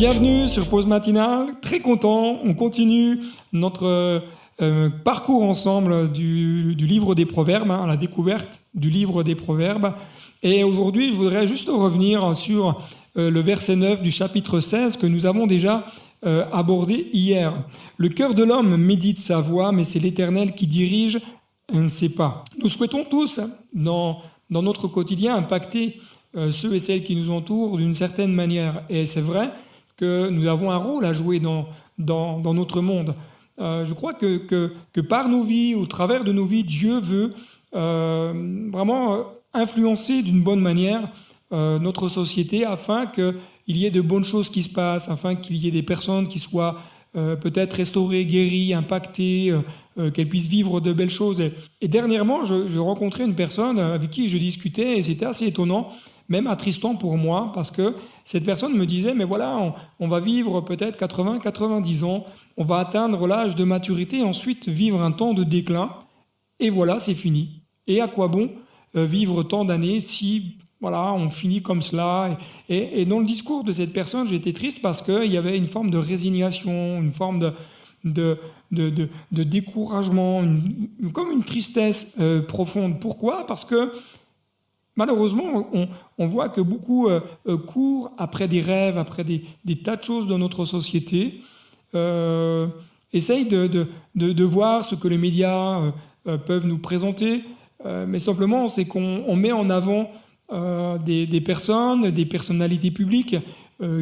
Bienvenue sur Pause Matinale, très content, on continue notre parcours ensemble du livre des Proverbes, la découverte du livre des Proverbes. Et aujourd'hui, je voudrais juste revenir sur le verset 9 du chapitre 16 que nous avons déjà abordé hier. Le cœur de l'homme médite sa voie, mais c'est l'Éternel qui dirige ses pas. Nous souhaitons tous, dans notre quotidien, impacter ceux et celles qui nous entourent d'une certaine manière. Et c'est vrai que nous avons un rôle à jouer dans notre monde. Je crois que par nos vies, au travers de nos vies, Dieu veut vraiment influencer d'une bonne manière notre société afin qu'il y ait de bonnes choses qui se passent, afin qu'il y ait des personnes qui soient peut-être restaurées, guéries, impactées, qu'elles puissent vivre de belles choses. Et dernièrement, je rencontrais une personne avec qui je discutais et c'était assez étonnant, même attristant pour moi, parce que cette personne me disait, mais voilà, on va vivre peut-être 80, 90 ans, on va atteindre l'âge de maturité et ensuite vivre un temps de déclin, et voilà, c'est fini. Et à quoi bon vivre tant d'années si voilà, on finit comme cela. Et dans le discours de cette personne, j'étais triste parce qu'il y avait une forme de résignation, une forme de découragement, comme une tristesse profonde. Pourquoi ? Parce que malheureusement, on voit que beaucoup courent après des rêves, après des tas de choses dans notre société, essayent de voir ce que les médias peuvent nous présenter, mais simplement, c'est qu'on met en avant des personnes, des personnalités publiques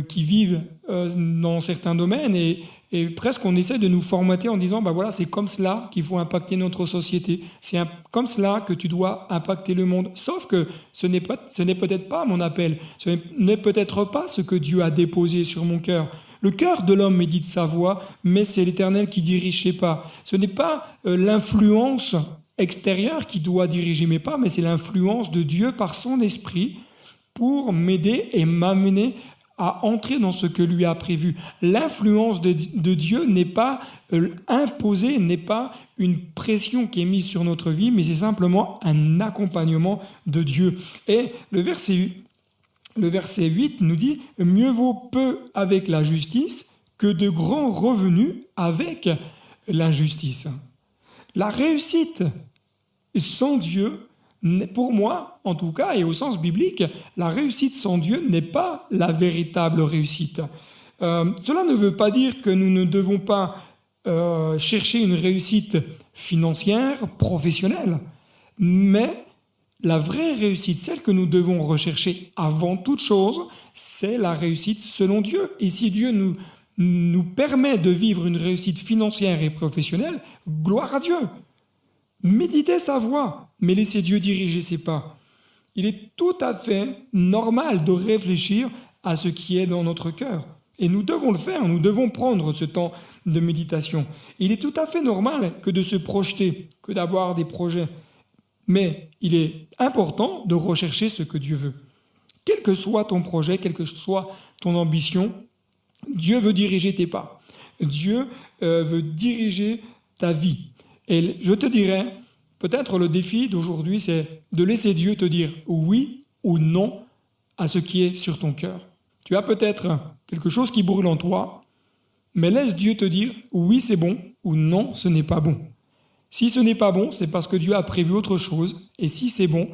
qui vivent dans certains domaines et presque on essaie de nous formater en disant bah voilà, c'est comme cela qu'il faut impacter notre société, c'est comme cela que tu dois impacter le monde. Sauf que ce n'est peut-être pas mon appel, ce n'est peut-être pas ce que Dieu a déposé sur mon cœur. Le cœur de l'homme médite sa voie, mais c'est l'Éternel qui dirige ses pas. Ce n'est pas l'influence extérieure qui doit diriger mes pas, mais c'est l'influence de Dieu par son esprit pour m'aider et m'amener à entrer dans ce que lui a prévu. L'influence de Dieu n'est pas imposée, n'est pas une pression qui est mise sur notre vie, mais c'est simplement un accompagnement de Dieu. Et le verset 8 nous dit « Mieux vaut peu avec la justice que de grands revenus avec l'injustice ». La réussite sans Dieu, pour moi, en tout cas, et au sens biblique, la réussite sans Dieu n'est pas la véritable réussite. Cela ne veut pas dire que nous ne devons pas chercher une réussite financière, professionnelle, mais la vraie réussite, celle que nous devons rechercher avant toute chose, c'est la réussite selon Dieu. Et si Dieu nous permet de vivre une réussite financière et professionnelle, gloire à Dieu. Méditez sa voie, mais laissez Dieu diriger ses pas. Il est tout à fait normal de réfléchir à ce qui est dans notre cœur. Et nous devons le faire, nous devons prendre ce temps de méditation. Il est tout à fait normal que de se projeter, que d'avoir des projets. Mais il est important de rechercher ce que Dieu veut. Quel que soit ton projet, quelle que soit ton ambition, Dieu veut diriger tes pas. Dieu veut diriger ta vie. Et je te dirais, peut-être le défi d'aujourd'hui, c'est de laisser Dieu te dire oui ou non à ce qui est sur ton cœur. Tu as peut-être quelque chose qui brûle en toi, mais laisse Dieu te dire oui, c'est bon ou non, ce n'est pas bon. Si ce n'est pas bon, c'est parce que Dieu a prévu autre chose. Et si c'est bon,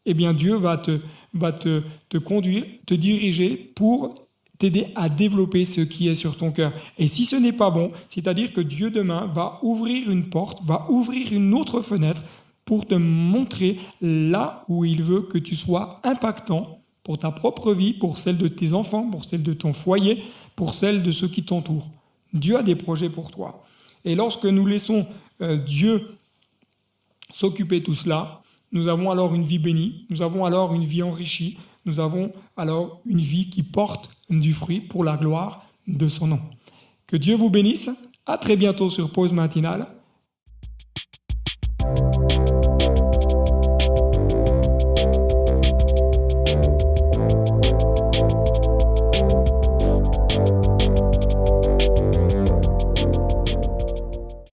eh bien Dieu va te conduire, te diriger pour t'aider à développer ce qui est sur ton cœur. Et si ce n'est pas bon, c'est-à-dire que Dieu demain va ouvrir une porte, va ouvrir une autre fenêtre pour te montrer là où il veut que tu sois impactant pour ta propre vie, pour celle de tes enfants, pour celle de ton foyer, pour celle de ceux qui t'entourent. Dieu a des projets pour toi. Et lorsque nous laissons Dieu s'occuper de tout cela, nous avons alors une vie bénie, nous avons alors une vie enrichie, nous avons alors une vie qui porte du fruit pour la gloire de son nom. Que Dieu vous bénisse. À très bientôt sur Pause Matinale.